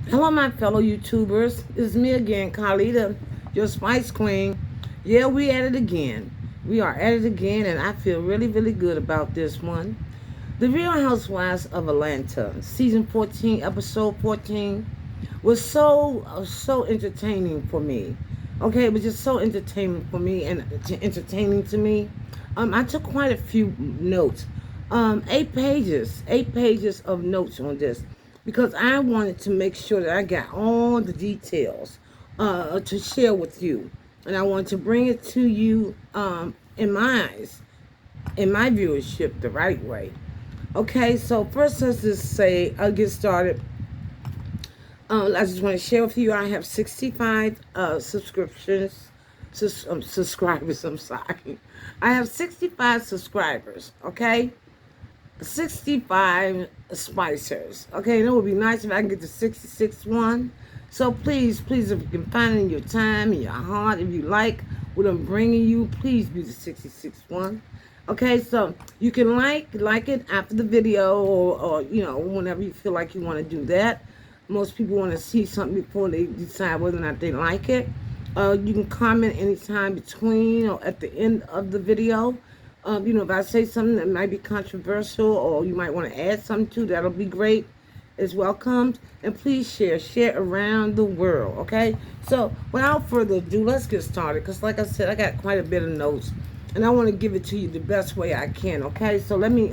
Hello, my fellow YouTubers. It's me again, Khalida, your Spice Queen. Yeah, we at it again. We are at it again, and I feel really, really good about this one. The Real Housewives of Atlanta, season 14, episode 14, was so entertaining for me. Okay, it was just so entertaining for me and entertaining to me. I took quite a few notes. 8 pages of notes on this because I wanted to make sure that I got all the details to share with you, and I wanted to bring it to you in my eyes, in my viewership, the right way. Okay, so first let's just say I'll get started. I just want to share with you I have 65 subscriptions, subscribers. I'm sorry. I have 65 subscribers, okay? 65 spicers. Okay, and it would be nice if I can get the 66 one. So please, please, if you can find it in your time, in your heart, if you like what I'm bringing you, please be the 66 one. Okay, so you can like it after the video, or whenever you feel like you want to do that. Most people want to see something before they decide whether or not they like it. You can comment anytime between or at the end of the video. If I say something that might be controversial or you might want to add something to, that'll be great. It's welcomed. And please share around the world, okay? So without further ado, let's get started. Because like I said, I got quite a bit of notes. And I want to give it to you the best way I can, okay? So let me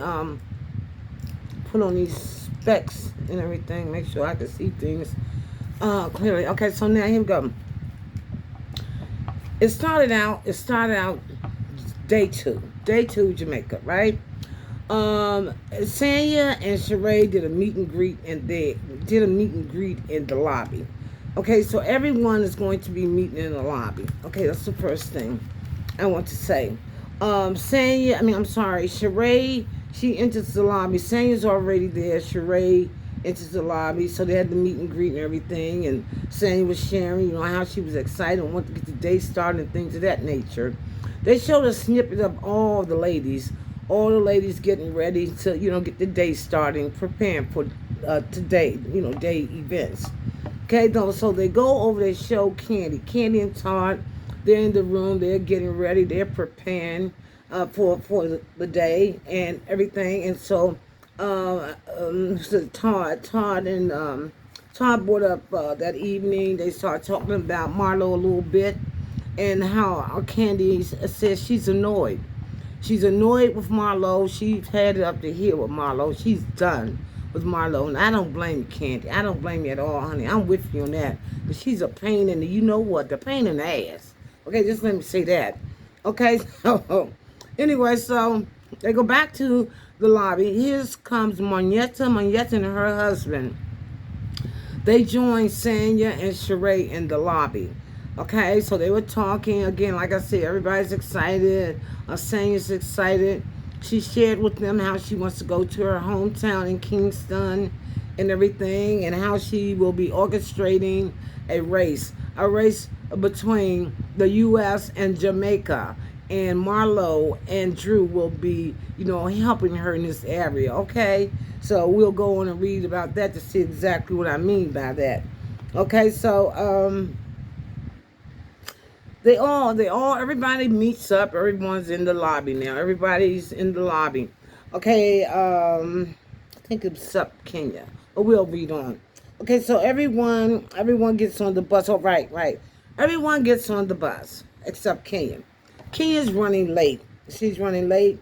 put on these specs and everything. Make sure I can see things clearly. Okay, so now here we go. It started out day two Jamaica, right? Sanya and Sheree did a meet and greet, and they did a meet and greet in the lobby. Okay, so everyone is going to be meeting in the lobby. Okay, that's the first thing I want to say. I'm sorry, Sheree, she enters the lobby. Sanya's already there. Sheree enters the lobby, so they had the meet and greet and everything. And Sanya was sharing, how she was excited and wanted to get the day started and things of that nature. They showed a snippet of all the ladies getting ready to, get the day starting, preparing for today, day events. Okay, though, so they go over, they show Candy and Todd. They're in the room, they're getting ready, they're preparing for the day and everything. And so, Todd brought up that evening. They started talking about Marlo a little bit, and how Candy says she's annoyed. She's annoyed with Marlo. She's had it up to here with Marlo. She's done with Marlo. And I don't blame you, Candy. I don't blame you at all, honey. I'm with you on that. But she's a pain in the, the pain in the ass. Okay, just let me say that. Okay, so anyway, so they go back to the lobby. Here comes Moneta and her husband. They joined Sanya and Sheree in the lobby. Okay, so they were talking again. Like I said, everybody's excited. Sanya's excited. She shared with them how she wants to go to her hometown in Kingston and everything, and how she will be orchestrating a race between the U.S. and Jamaica. And Marlo and Drew will be, helping her in this area. Okay, so we'll go on and read about that to see exactly what I mean by that. Okay, so everybody meets up. Everyone's in the lobby now. Everybody's in the lobby. Okay, I think it's up Kenya. But we'll read on. Okay, so everyone gets on the bus. Oh, right. Everyone gets on the bus except Kenya. Kenya's running late. She's running late.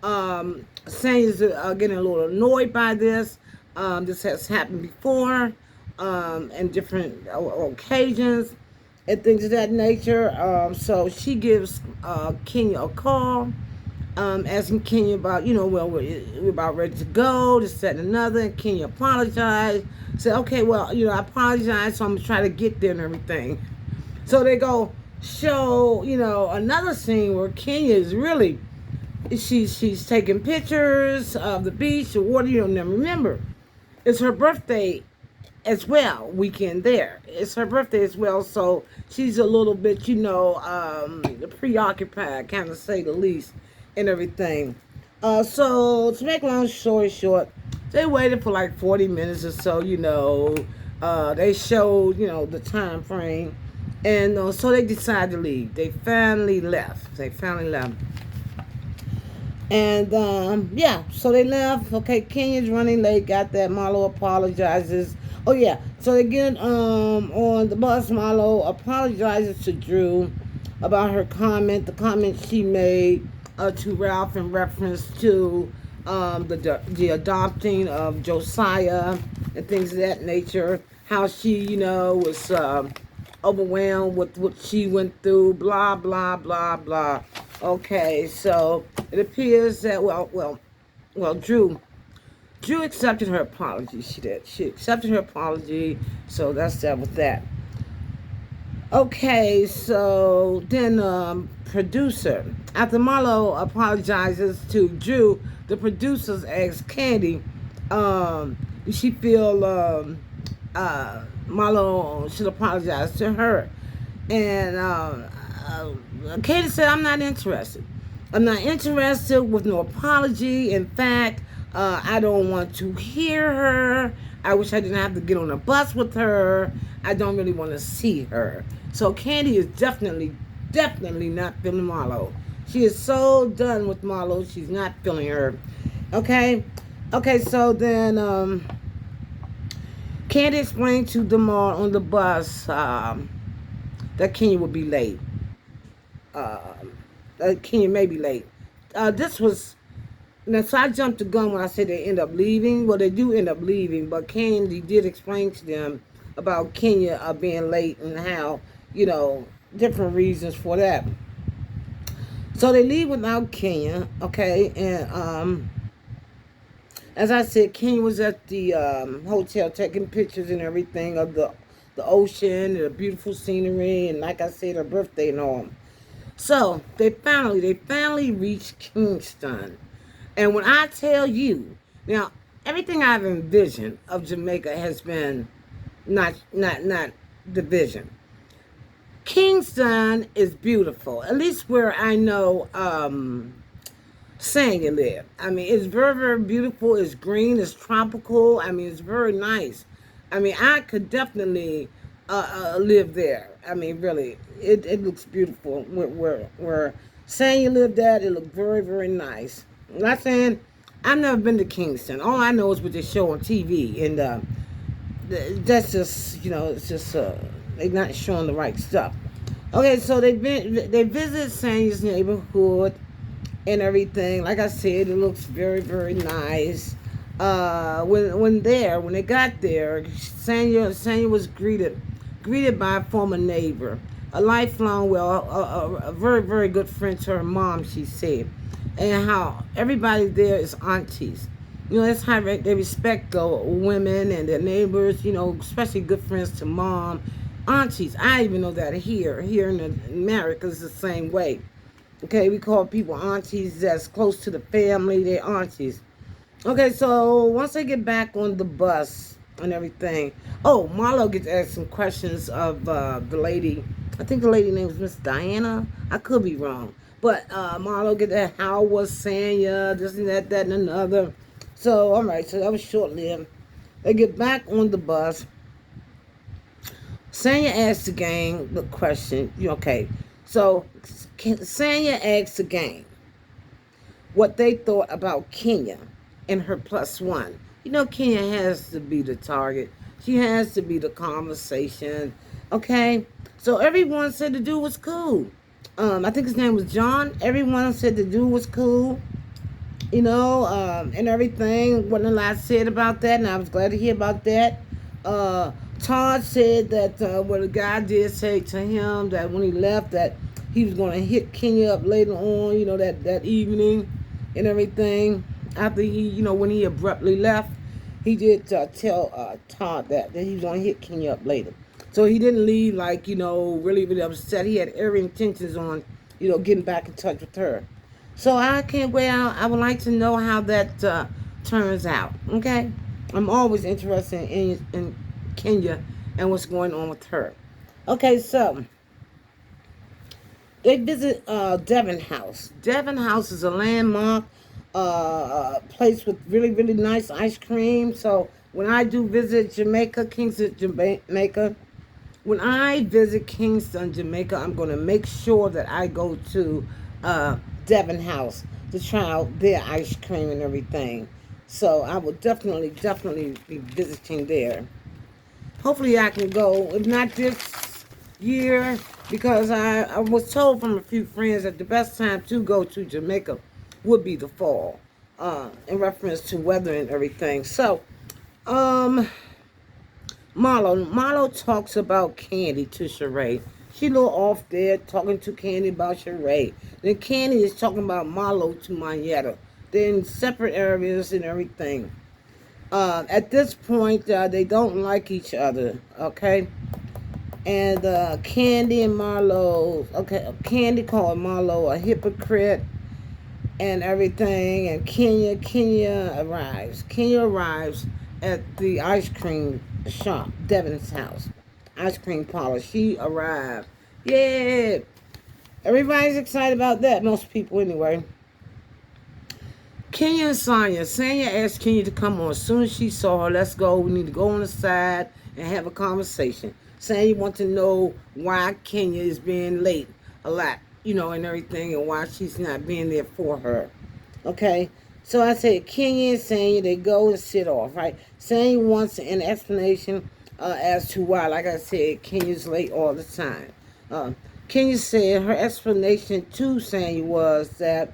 Sanya's getting a little annoyed by this. This has happened before, in different occasions and things of that nature. So she gives Kenya a call, asking Kenya about, well, we're about ready to go, this, that, and another. And Kenya apologized. Said, okay, well, I apologize, so I'm going to try to get there and everything. So they go show, another scene where Kenya is really, she's taking pictures of the beach, the water. Now remember, it's her birthday as well, weekend there. It's her birthday as well, so she's a little bit, preoccupied, kind of say the least, and everything. So to make a long story short, They waited for like 40 minutes or so, They showed, the time frame. And so they decided to leave. They finally left. And yeah, so they left. Okay, Kenya's running late. Got that. Marlo apologizes. Oh yeah, so they get on the bus. Marlo apologizes to Drew about her comment, the comment she made to Ralph in reference to the adopting of Josiah and things of that nature. How she, was overwhelmed with what she went through. Blah blah blah blah. Okay, so it appears that Drew accepted her apology. She did. She accepted her apology. So that's that with that. Okay, so then producer, after Marlo apologizes to Drew, the producers ask Candy, she feel Marlo should apologize to her, and Candy said, "I'm not interested. I'm not interested with no apology. In fact, I don't want to hear her. I wish I didn't have to get on a bus with her. I don't really want to see her." So Candy is definitely not feeling Marlo. She is so done with Marlo. She's not feeling her. Okay? Okay, so then Candy explained to Demar on the bus that Kenya would be late. Kenya may be late. This was... Now, so I jumped the gun when I said they end up leaving. Well, they do end up leaving, but Candy did explain to them about Kenya being late and how, different reasons for that. So they leave without Kenya, okay? And as I said, Kenya was at the hotel taking pictures and everything of the ocean and the beautiful scenery, and like I said, her birthday and all. So they finally reached Kingston. And when I tell you, now everything I've envisioned of Jamaica has been not the vision. Kingston is beautiful, at least where I know Sanya live. I mean, it's very, very beautiful. It's green. It's tropical. I mean, it's very nice. I mean, I could definitely live there. I mean, really, it looks beautiful. Where Sanya lived at, it looked very, very nice. I'm not saying I've never been to Kingston. All I know is what they show on TV, and that's just it's just they're not showing the right stuff. Okay, so they visit Sanya's neighborhood and everything. Like I said, it looks very, very nice. When they got there, Sanya was greeted by a former neighbor, a lifelong, a very, very good friend to her mom, she said, and how everybody there is aunties. That's how they respect the women and their neighbors, especially good friends to mom. Aunties. I even know that here in America it's the same way. Okay, we call people aunties that's close to the family, they're aunties. Okay, so once they get back on the bus and everything, Marlo gets asked some questions of the lady. I think the lady name was Miss Diana. I could be wrong. But Marlo get that, how was Sanya, this and that and another. So, all right, so that was short-lived. They get back on the bus. Sanya asked the gang the question. Okay, so Sanya asked the gang what they thought about Kenya and her +1. Kenya has to be the target. She has to be the conversation. Okay, so everyone said the dude was cool. I think his name was John. Everyone said the dude was cool. And everything. Wasn't a lot said about that, and I was glad to hear about that. Todd said that what the guy did say to him, that when he left, that he was going to hit Kenya up later on, that evening and everything. After he, when he abruptly left, he did tell Todd that he was going to hit Kenya up later. So he didn't leave like, really, really upset. He had every intentions on, getting back in touch with her. So I can't wait out. I would like to know how that turns out. Okay? I'm always interested in Kenya and what's going on with her. Okay, so they visit Devon House. Devon House is a landmark place with really, really nice ice cream. So when I do visit Jamaica, Kingston, Jamaica, when I visit Kingston, Jamaica, I'm going to make sure that I go to Devon House to try out their ice cream and everything. So I will definitely, definitely be visiting there. Hopefully I can go, if not this year, because I was told from a few friends that the best time to go to Jamaica would be the fall, in reference to weather and everything. So, Marlo talks about Candy to Sheree. She a little off there talking to Candy about Sheree. Then Candy is talking about Marlo to Mayetta. They're in separate areas and everything. At this point, they don't like each other, okay? And Candy and Marlo, okay, Candy called Marlo a hypocrite and everything. And Kenya arrives. Kenya arrives at the ice cream shop, Devon's house, ice cream parlor. She arrived. Yeah, everybody's excited about that. Most people, anyway. Kenya and Sanya. Sanya asked Kenya to come on as soon as she saw her. Let's go. We need to go on the side and have a conversation. Sanya wants to know why Kenya is being late a lot, and everything, and why she's not being there for her. Okay? So I said, Kenya and Sanya, they go and sit off, right? Sanya wants an explanation as to why. Like I said, Kenya's late all the time. Kenya said her explanation to Sanya was that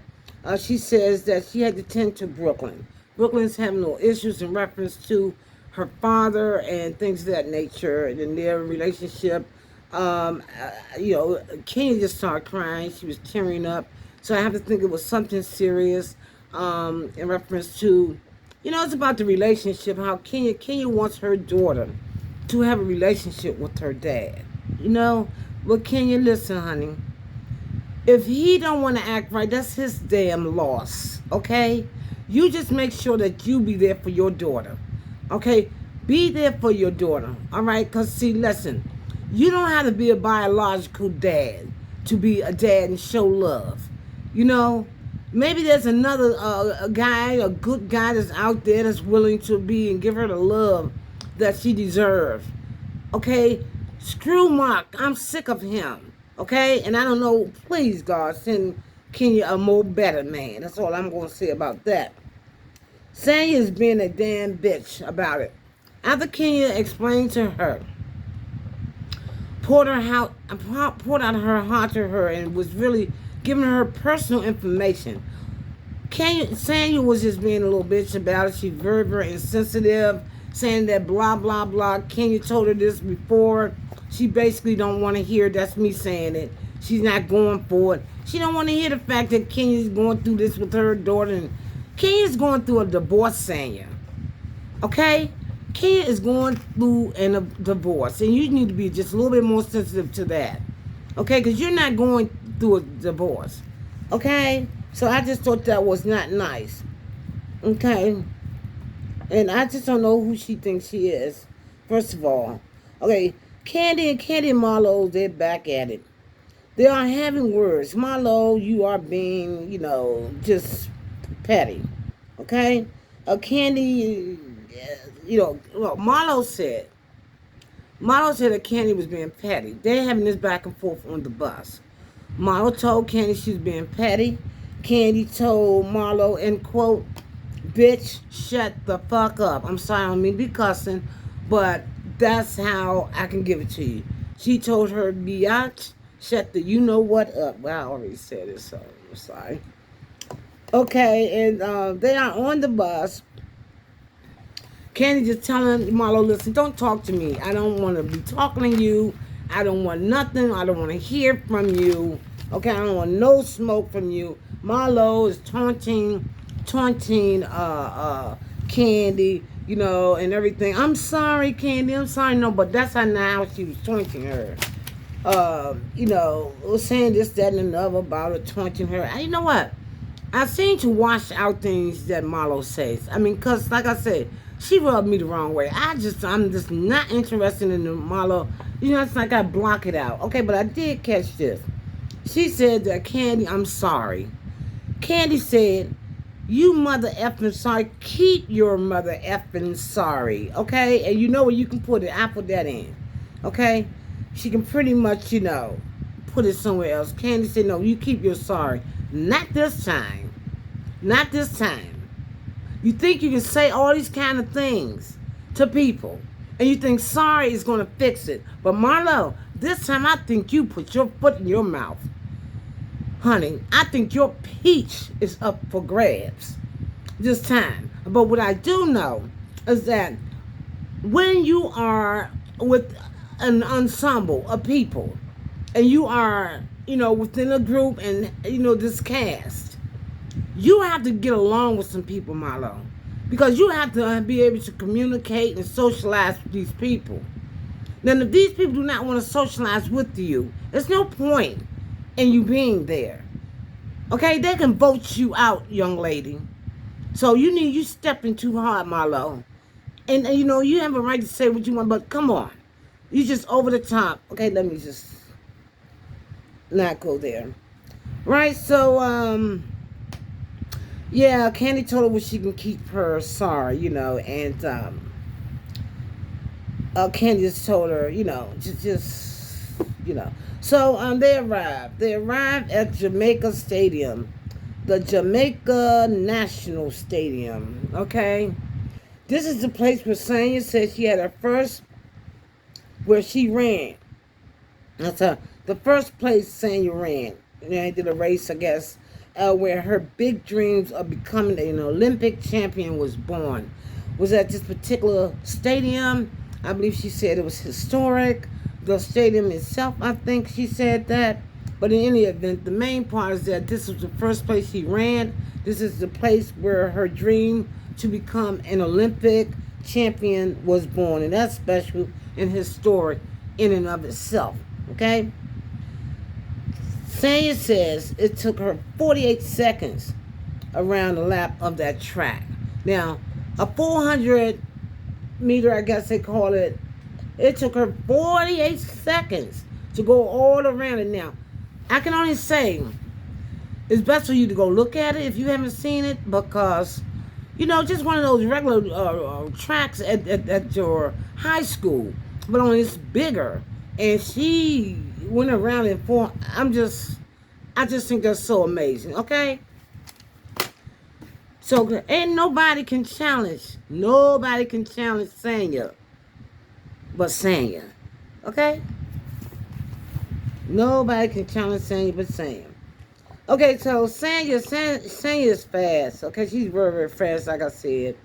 she says that she had to tend to Brooklyn. Brooklyn's having little issues in reference to her father and things of that nature and their relationship. Kenya just started crying. She was tearing up. So I have to think it was something serious in reference to, it's about the relationship, how Kenya wants her daughter to have a relationship with her dad. Well, Kenya, listen, honey. If he don't want to act right, that's his damn loss, okay? You just make sure that you be there for your daughter, okay? Be there for your daughter, all right? Because, see, listen, you don't have to be a biological dad to be a dad and show love, Maybe there's another a good guy that's out there that's willing to be and give her the love that she deserves, okay? Screw Mark. I'm sick of him. Okay, and I don't know, please, God, send Kenya a more better man. That's all I'm going to say about that. Sanya is being a damn bitch about it. After Kenya explained to her, poured out her heart to her, and was really giving her personal information. Sanya was just being a little bitch about it. She's very, very insensitive, saying that blah, blah, blah. Kenya told her this before. She basically don't want to hear, that's me saying it. She's not going for it. She don't want to hear the fact that Kenya's going through this with her daughter. And Kenya's going through a divorce, Sanya. Okay? Kenya is going through a divorce. And you need to be just a little bit more sensitive to that. Okay? Because you're not going through a divorce. Okay? So I just thought that was not nice. Okay? And I just don't know who she thinks she is. First of all. Okay? Candy and Marlo, they're back at it. They are having words. Marlo, you are being, just petty. Okay? Candy, Marlo said that Candy was being petty. They're having this back and forth on the bus. Marlo told Candy she was being petty. Candy told Marlo, end quote, bitch, shut the fuck up. I'm sorry, I don't mean to be cussing, but that's how I can give it to you. She told her, biatch, shut the you-know-what up. Well, I already said it, so I'm sorry. Okay, and they are on the bus. Candy just telling Marlo, listen, don't talk to me. I don't want to be talking to you. I don't want nothing. I don't want to hear from you. Okay, I don't want no smoke from you. Marlo is taunting Candy, and everything. I'm sorry, Candy. I'm sorry. No, but that's how she was taunting her. Was saying this, that, and another about her taunting her. You know what? I seem to wash out things that Marlo says. I mean, because, like I said, she rubbed me the wrong way. I'm just not interested in the Marlo. It's like I block it out. Okay, but I did catch this. She said that, Candy, I'm sorry. Candy said, You mother effing sorry. Keep your mother effing sorry, okay? And you know where you can put it. I put that in, okay? She can pretty much, put it somewhere else. Candy said, no, you keep your sorry. Not this time. Not this time. You think you can say all these kind of things to people, and you think sorry is going to fix it. But Marlo, this time I think you put your foot in your mouth. Honey, I think your peach is up for grabs this time. But what I do know is that when you are with an ensemble of people and you are, within a group and, this cast, you have to get along with some people, Marlo. Because you have to be able to communicate and socialize with these people. Now, if these people do not want to socialize with you, there's no point in you being there. Okay, they can vote you out, young lady. So you stepping too hard, Marlo. And you have a right to say what you want, but come on. You just over the top. Okay, let me just not go there. Right, so, yeah, Candy told her what she can keep her sorry, and Candy just told her, So they arrived. They arrived at Jamaica Stadium, the Jamaica National Stadium. Okay, this is the place where Sanya said she had her first, where she ran. That's the first place Sanya ran. They did a race, I guess, where her big dreams of becoming an Olympic champion was born. Was at this particular stadium. I believe she said it was historic. The stadium itself, I think she said that. But in any event, the main part is that this was the first place she ran. This is the place where her dream to become an Olympic champion was born. And that's special and historic in and of itself. Okay? Sanya says it took her 48 seconds around the lap of that track. Now, a 400 meter, I guess they call it, it took her 48 seconds to go all around it. Now, I can only say it's best for you to go look at it if you haven't seen it, because, just one of those regular tracks at your high school, but only it's bigger. And she went around in four. I just think that's so amazing, okay? So, ain't nobody can challenge Sanya but Sanya, okay? Nobody can challenge Sanya but Sanya. Okay, so Sanya is fast, okay? She's very, very fast, like I said.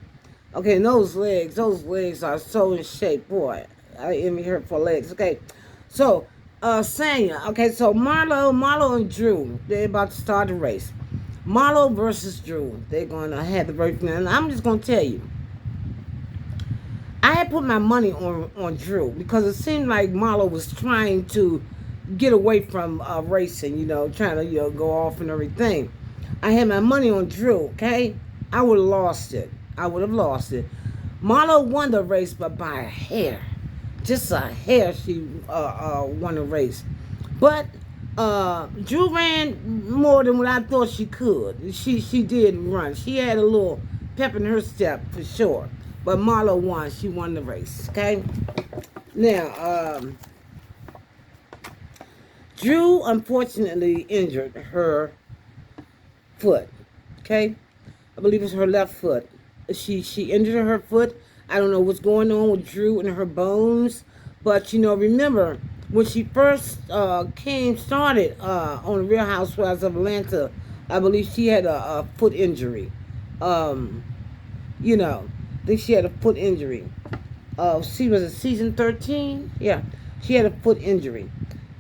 Okay, and those legs are so in shape, boy. I envy her for legs, okay? So, Sanya, okay, so Marlo and Drew, they're about to start the race. Marlo versus Drew. They're going to have the race. And I'm just going to tell you, I had put my money on Drew because it seemed like Marlo was trying to get away from racing, trying to go off and everything. I had my money on Drew, okay? I would have lost it. Marlo won the race, but by a hair. Just a hair she won the race. But Drew ran more than what I thought she could. She did run. She had a little pep in her step for sure. But Marlo won. She won the race. Okay. Now, Drew unfortunately injured her foot. Okay, I believe it's her left foot. She injured her foot. I don't know what's going on with Drew and her bones, but remember, when she first started on the Real Housewives of Atlanta, I believe she had a foot injury. I think she had a foot injury. She was in season 13. Yeah, she had a foot injury.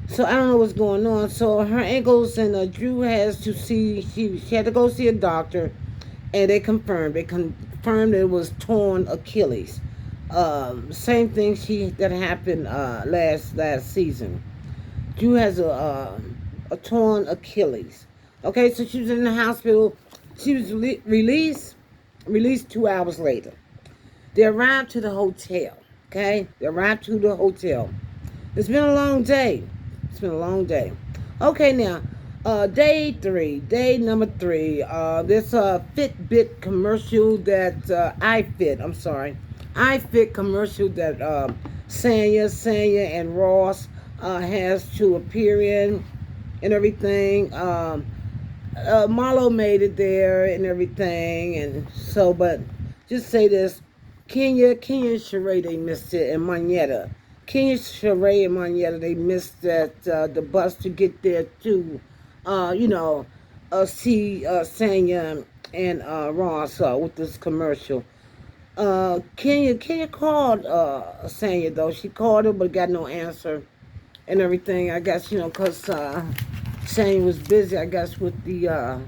So I don't know what's going on. So her ankles, and Drew has to see. She had to go see a doctor, and they confirmed. That it was torn Achilles. Same thing that happened last season. Drew has a torn Achilles. Okay, so she was in the hospital. She was released 2 hours later. They arrived to the hotel. Okay, they arrived to the hotel. It's been a long day. Okay, now, Day number three. This Fitbit commercial that I Fit commercial that Sanya and Ross has to appear in and everything. Marlo made it there and everything, and so. But just say this: Kenya and Sheree, they missed it, and Manetta. Kenya, Sheree, and Manetta, they missed that the bus to get there too. You know, see Sanya and Ross with this commercial. Kenya called Sanya though. She called her but got no answer and everything. I guess because Sanya was busy. I guess with the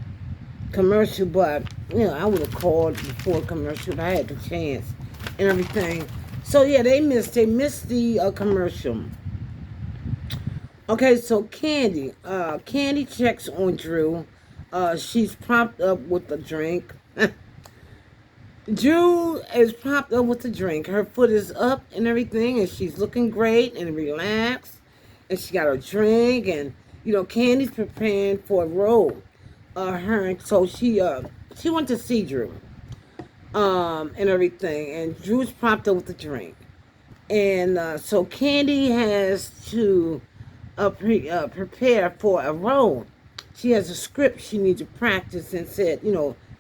commercial, but I would have called before commercial if I had the chance and everything. So yeah, they missed the commercial. Okay, so Candy checks on Drew. She's propped up with a drink. Drew is propped up with a drink. Her foot is up and everything, and she's looking great and relaxed. And she got her drink, and Candy's preparing for a role. So she went to see Drew, and everything, and Drew's propped up with a drink, and so Candy has to prepare for a role. She has a script she needs to practice, and said,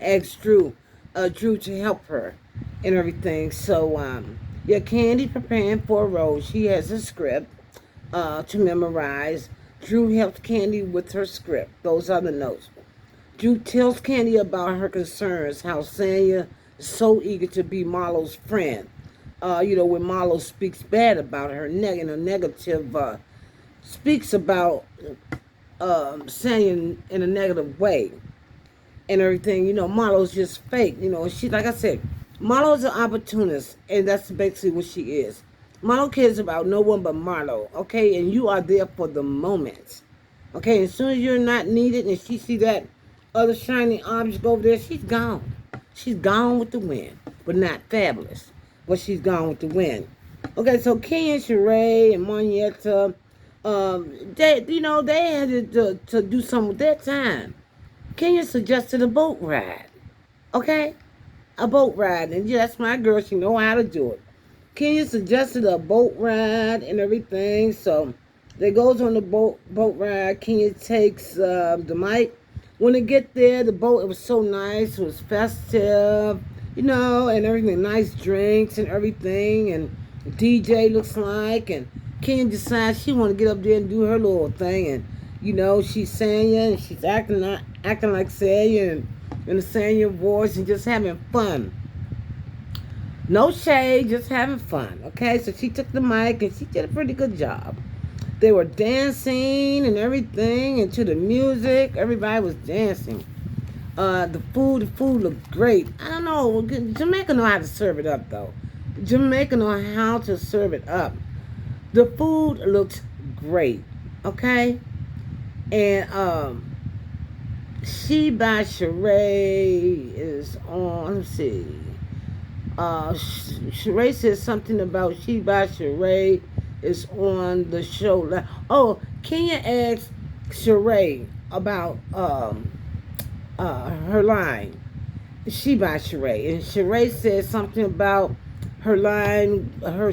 asked Drew to help her and everything. So yeah, Candy preparing for a role. She has a script to memorize. Drew helps Candy with her script. Those are the notes. Drew tells Candy about her concerns, how Sanya is so eager to be Marlo's friend. When Marlo speaks bad about her, in a negative, speaks about Sanya in a negative way and everything. Marlo's just fake. She, like I said, Marlo's an opportunist, and that's basically what she is. Marlo cares about no one but Marlo, okay? And you are there for the moment, okay? As soon as you're not needed and she see that other shiny object over there, she's gone. She's gone with the wind, but not fabulous, but she's gone with the wind. Okay, so Kenya, Sheree, and Monietta, they had to do something with their time. Kenya suggested a boat ride, okay? A boat ride, and yeah, that's my girl. She know how to do it. Kenya suggested a boat ride and everything, so they goes on the boat ride. Kenya takes the mic. When they get there, the boat, it was so nice. It was festive, and everything. Nice drinks and everything, and DJ looks like, and Kenya decides she want to get up there and do her little thing, and she's Sanya, and she's acting like Sanya, and in the Sanya voice, and just having fun. No shade, just having fun, okay? So she took the mic, and she did a pretty good job. They were dancing and everything, and to the music, everybody was dancing. The food looked great. I don't know, Jamaica know how to serve it up, though. Jamaica know how to serve it up. The food looked great, okay? And She by Sheree is on, let's see. Sheree says something about She by Sheree is on the show. Oh, Kenya asked Sheree about her line. She by Sheree. And Sheree says something about her line, her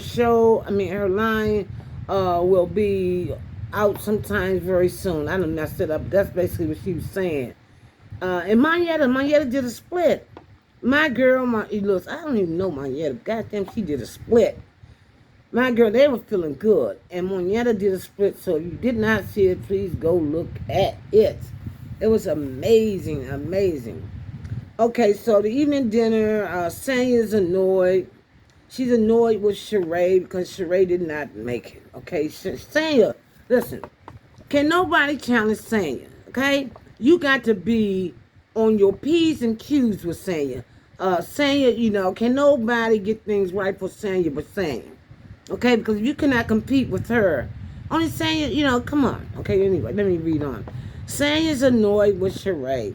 line will be out sometime very soon. I done messed it up, but that's basically what she was saying. And Manetta did a split. My girl, looks, I don't even know Manetta. Goddamn, she did a split. My girl, they were feeling good. And Manetta did a split, so if you did not see it, please go look at it. It was amazing, amazing. Okay, so the evening dinner, Sanya's annoyed. She's annoyed with Sheree because Sheree did not make it. Okay, Sanya, listen, can nobody challenge Sanya? Okay, you got to be on your P's and Q's with Sanya. Sanya, can nobody get things right for Sanya but Sanya? Okay, because if you cannot compete with her, only Sanya, come on. Okay, anyway, let me read on. Sanya's annoyed with Sheree.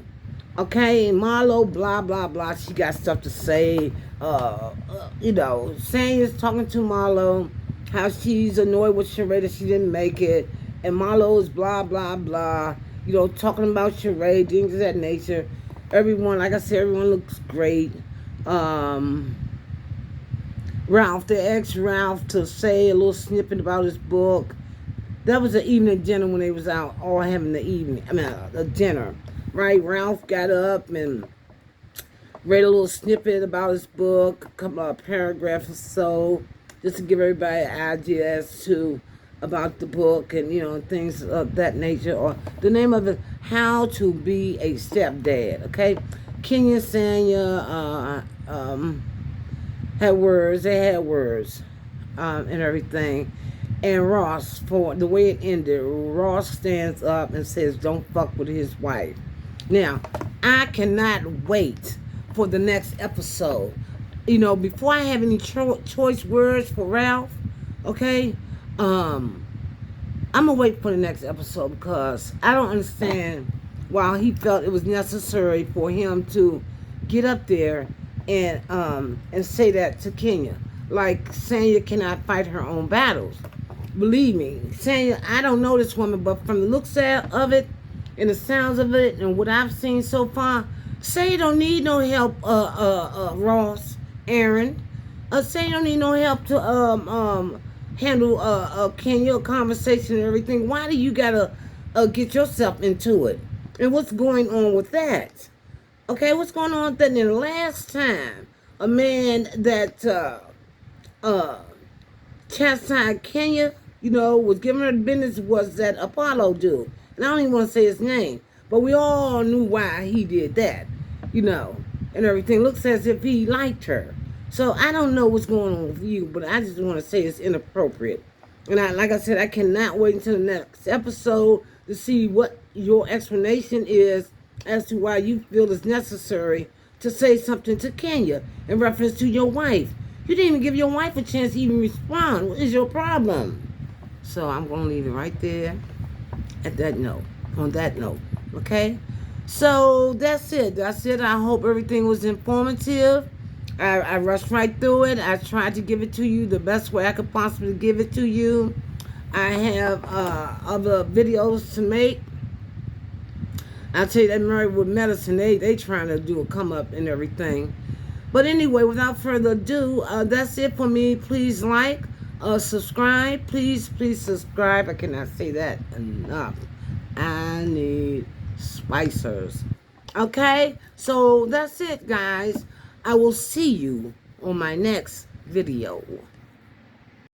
Okay, and Marlo, blah, blah, blah. She got stuff to say. Sanya's talking to Marlo, how she's annoyed with Sheree that she didn't make it. And Marlo's blah, blah, blah. you know, talking about charade, things of that nature. Everyone, like I said, everyone looks great. Um, Ralph, they asked Ralph to say a little snippet about his book. That was the evening dinner when they was out all having the evening, the dinner, right? Ralph got up and read a little snippet about his book, a couple of paragraphs or so, just to give everybody an idea as to about the book and, you know, things of that nature. Or the name of it, How to Be a Stepdad, okay? Kenya, Sanya, had words, they had words, and everything. And Ross, for the way it ended, Ross stands up and says, don't fuck with his wife. Now, I cannot wait for the next episode. You know, before I have any choice words for Ralph, okay, I'm gonna wait for the next episode because I don't understand why he felt it was necessary for him to get up there and say that to Kenya. Like Sanya cannot fight her own battles. Believe me, Sanya, I don't know this woman, but from the looks of it and the sounds of it and what I've seen so far, Sanya don't need no help. Ross, Aaron, Sanya don't need no help to handle Kenya conversation and everything. Why do you gotta get yourself into it? And what's going on with that? Okay, what's going on with that? And the last time a man that chastised Kenya, you know, was giving her the business was that Apollo dude. And I don't even want to say his name, but we all knew why he did that, you know, and everything. Looks as if he liked her. So I don't know what's going on with you, but I just want to say it's inappropriate. And like I said, I cannot wait until the next episode to see what your explanation is as to why you feel it's necessary to say something to Kenya in reference to your wife. You didn't even give your wife a chance to even respond. What is your problem? So I'm going to leave it right there at that note, on that note, okay? So that's it. I hope everything was informative. I rushed right through it. I tried to give it to you the best way I could possibly give it to you. I have other videos to make. I'll tell you that Married with Medicine, they trying to do a come up and everything. But anyway, without further ado, that's it for me. Please like, subscribe. Please subscribe. I cannot say that enough. I need spicers. Okay? So that's it, guys. I will see you on my next video.